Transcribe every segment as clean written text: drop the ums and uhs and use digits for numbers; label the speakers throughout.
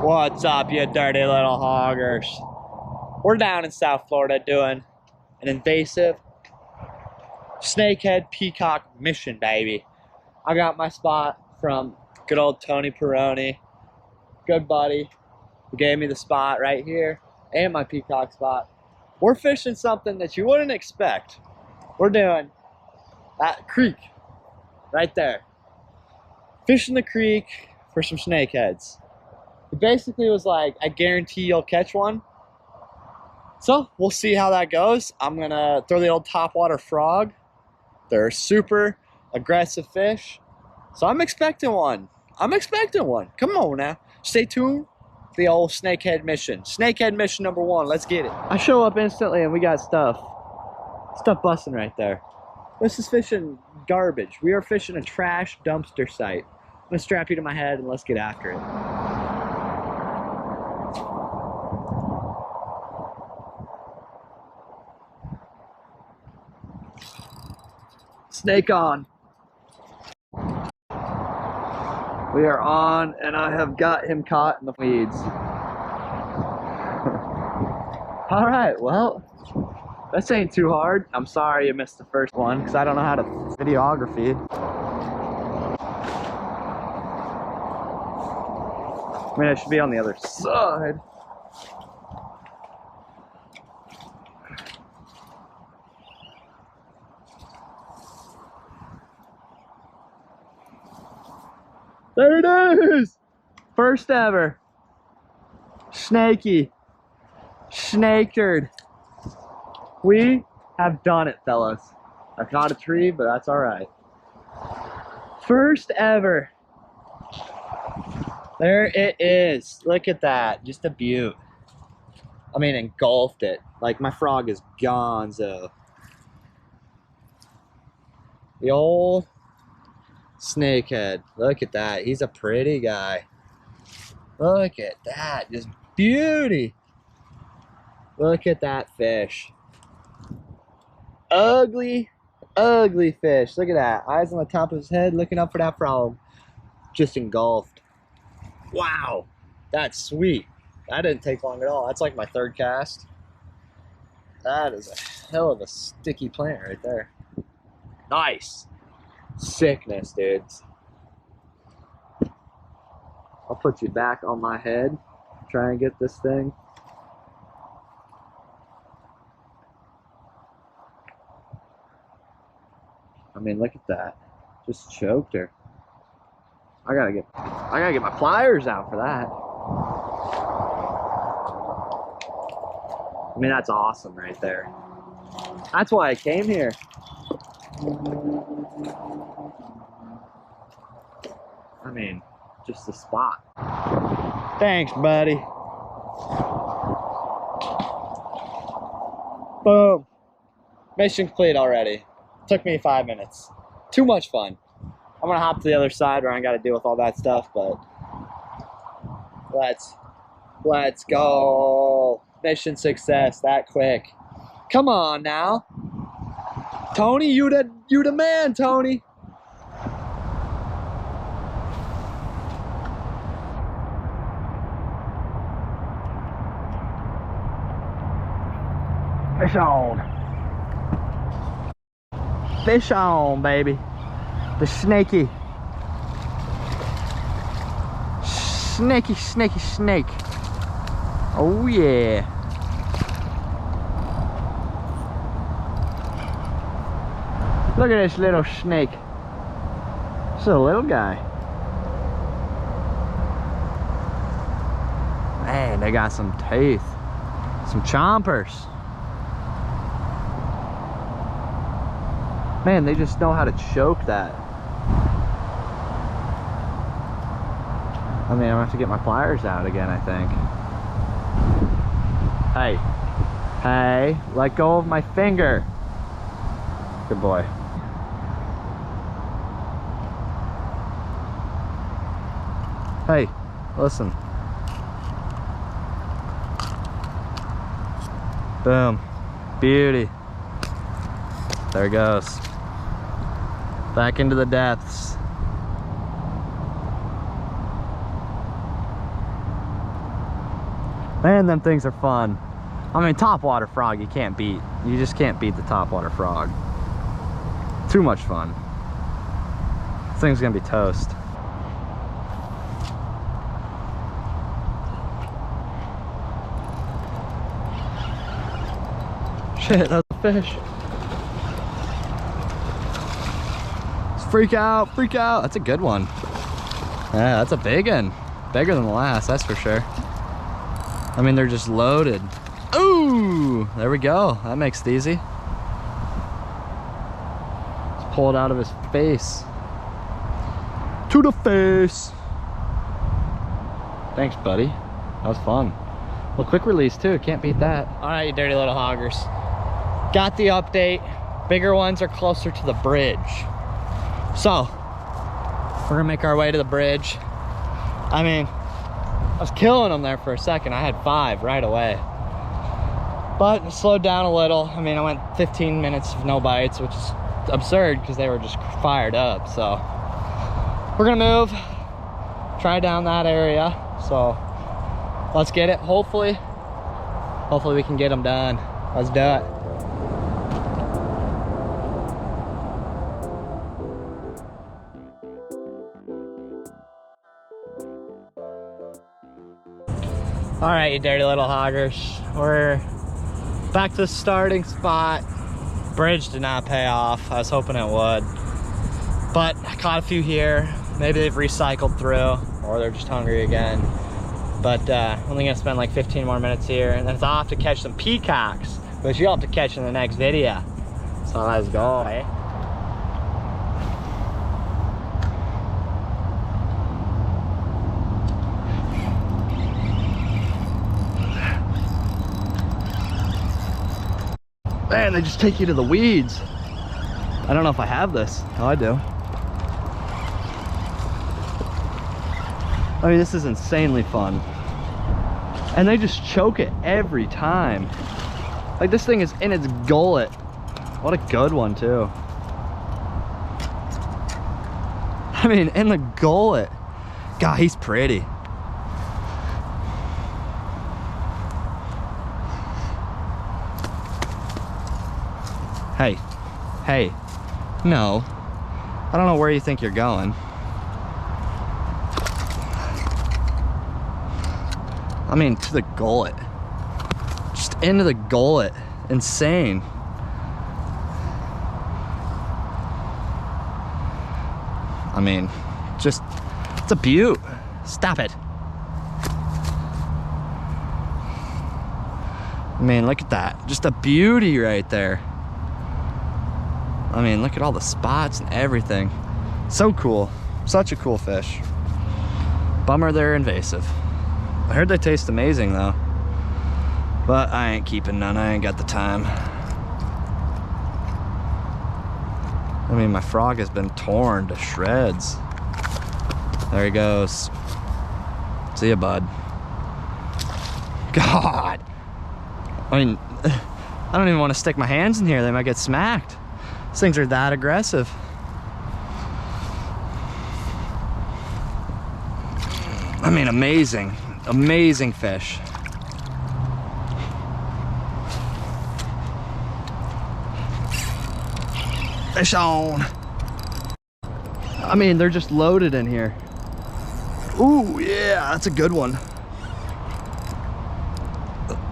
Speaker 1: What's up, you dirty little hoggers? We're down in South Florida doing an invasive snakehead peacock mission, baby. I got my spot from good old Tony Peroni, good buddy, who gave me the spot right here and my peacock spot. We're fishing something that you wouldn't expect. We're doing that creek right there. Fishing the creek for some snakeheads. It basically was like, I guarantee you'll catch one. So we'll see how that goes. I'm gonna throw the old topwater frog. They're super aggressive fish. So I'm expecting one. I'm expecting one. Come on now. Stay tuned for the old snakehead mission. Snakehead mission number 1. Let's get it. I show up instantly and we got stuff busting right there. This is fishing garbage. We are fishing a trash dumpster site. I'm gonna strap you to my head and let's get after it. Snake on. We are on, and I have got him caught in the weeds. All right, well, this ain't too hard. I'm sorry you missed the first one, because I don't know how to videography. I mean, I should be on the other side. There it is! First ever. Snaky. Snakehead. We have done it, fellas. I caught a tree, but that's alright. First ever. There it is. Look at that. Just a beaut. I mean, engulfed it. Like, my frog is gonzo. The old snakehead. Look at that. He's a pretty guy. Look at that. Just beauty. Look at that fish. Ugly, ugly fish. Look at that. Eyes on the top of his head looking up for that frog. Just engulfed. Wow. That's sweet. That didn't take long at all. That's like my 3rd cast. That is a hell of a sticky plant right there. Nice. Sickness, dudes. I'll put you back on my head. Try and get this thing. I mean, look at that. Just choked her. I gotta get my pliers out for that. I mean, that's awesome right there. That's why I came here. I mean, just the spot. Thanks, buddy. Boom. Mission complete already. Took me 5 minutes. Too much fun. I'm gonna hop to the other side where I gotta deal with all that stuff, but let's go. Mission success that quick. Come on now. Tony, you the man, Tony. Fish on. Fish on, baby. The snaky. Snaky, snaky, snake. Oh, yeah. Look at this little snake. It's a little guy. Man, they got some teeth. Some chompers. Man, they just know how to choke that. I mean, I'm gonna have to get my pliers out again, I think. Hey. Hey, let go of my finger. Good boy. Hey, listen. Boom. Beauty. There it goes. Back into the depths. Man, them things are fun. I mean, topwater frog you can't beat. You just can't beat the topwater frog. Too much fun. This thing's gonna be toast. Shit, that's a fish. Freak out, freak out. That's a good one. Yeah, that's a big one. Bigger than the last, that's for sure. I mean, they're just loaded. Ooh, there we go. That makes it easy. Let's pull it out of his face. To the face. Thanks, buddy. That was fun. Well, quick release too. Can't beat that. All right, you dirty little hoggers. Got the update. Bigger ones are closer to the bridge. So, we're gonna make our way to the bridge. I mean, I was killing them there for a second. I had 5 right away. But it slowed down a little. I mean, I went 15 minutes of no bites, which is absurd because they were just fired up. So, we're gonna move, try down that area. So, let's get it. Hopefully we can get them done. Let's do it. All right, you dirty little hoggers. We're back to the starting spot. Bridge did not pay off. I was hoping it would. But I caught a few here. Maybe they've recycled through, or they're just hungry again. But only gonna spend like 15 more minutes here, and then I'll have to catch some peacocks, which you'll have to catch in the next video. So let's go, eh? Man, they just take you to the weeds. I don't know if I have this. Oh, I do. I mean, this is insanely fun. And they just choke it every time. Like, this thing is in its gullet. What a good one, too. I mean, in the gullet. God, he's pretty. Hey, hey, no. I don't know where you think you're going. I mean, to the gullet. Just into the gullet. Insane. I mean, just, it's a beaut. Stop it. I mean, look at that. Just a beauty right there. I mean, look at all the spots and everything. So cool. Such a cool fish. Bummer they're invasive. I heard they taste amazing though. But I ain't keeping none. I ain't got the time. I mean, my frog has been torn to shreds. There he goes. See ya, bud. God. I mean, I don't even want to stick my hands in here. They might get smacked. These things are that aggressive. I mean, amazing, amazing fish. Fish on. I mean, they're just loaded in here. Ooh, yeah, that's a good one.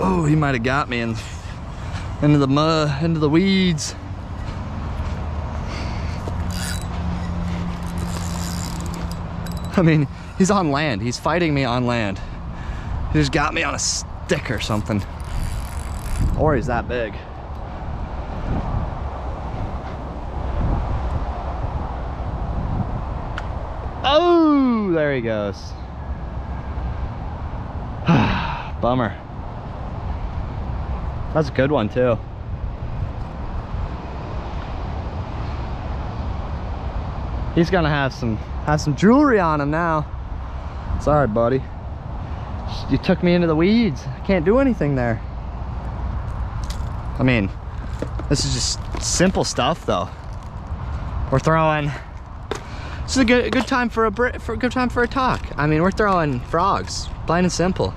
Speaker 1: Oh, he might have got me into the mud, into the weeds. I mean, he's on land. He's fighting me on land. He just got me on a stick or something. Or he's that big. Oh, there he goes. Bummer. That's a good one too. He's gonna have some jewelry on him now. Sorry, buddy. You took me into the weeds. I can't do anything there. I mean, this is just simple stuff though. We're throwing. This is a good time for a talk. I mean, we're throwing frogs, plain and simple.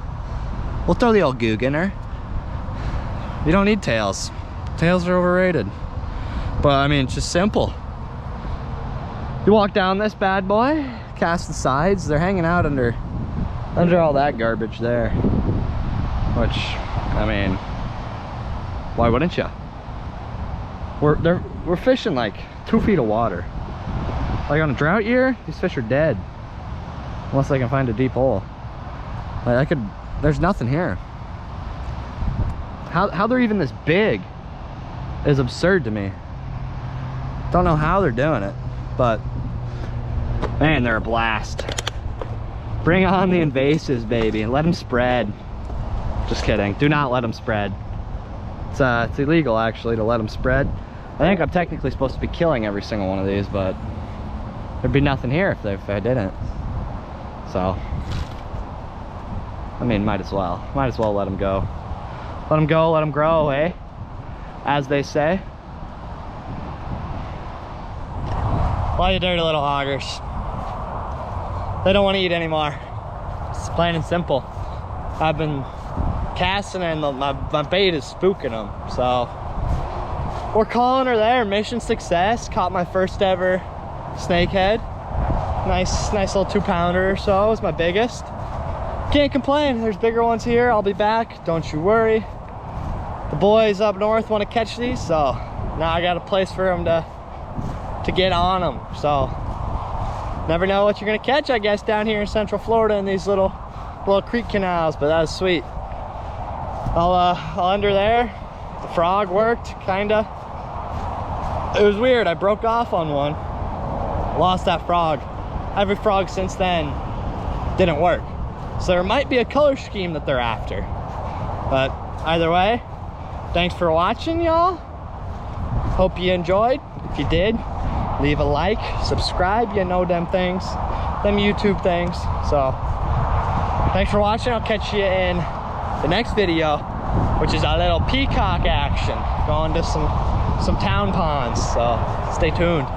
Speaker 1: We'll throw the old goog in her. You don't need tails. Tails are overrated. But I mean, it's just simple. You walk down this bad boy, cast the sides, they're hanging out under all that garbage there. Which, I mean, why wouldn't you? We're fishing like 2 feet of water. Like on a drought year, these fish are dead. Unless I can find a deep hole. Like there's nothing here. How they're even this big is absurd to me. Don't know how they're doing it, but man, they're a blast. Bring on the invasives, baby, and let them spread. Just kidding, do not let them spread. It's illegal actually to let them spread. I think I'm technically supposed to be killing every single one of these, but there'd be nothing here if I didn't. So, I mean, might as well let them go. Let them go, let them grow, eh? As they say. Well, you dirty little hoggers. They don't want to eat anymore. It's plain and simple. I've been casting and my bait is spooking them. So, we're calling her there. Mission success. Caught my first ever snakehead. Nice little 2-pounder or so. It was my biggest. Can't complain. There's bigger ones here. I'll be back. Don't you worry. The boys up north want to catch these, so now I got a place for them to get on them. So never know what you're gonna catch, I guess, down here in Central Florida in these little creek canals. But that was sweet. I'll under there. The frog worked, kinda. It was weird. I broke off on one. Lost that frog. Every frog since then didn't work. So there might be a color scheme that they're after. But either way, thanks for watching, y'all. Hope you enjoyed. If you did, leave a like, subscribe. You know them things, them YouTube things. So thanks for watching. I'll catch you in the next video, which is a little peacock action. Going to some town ponds. So stay tuned.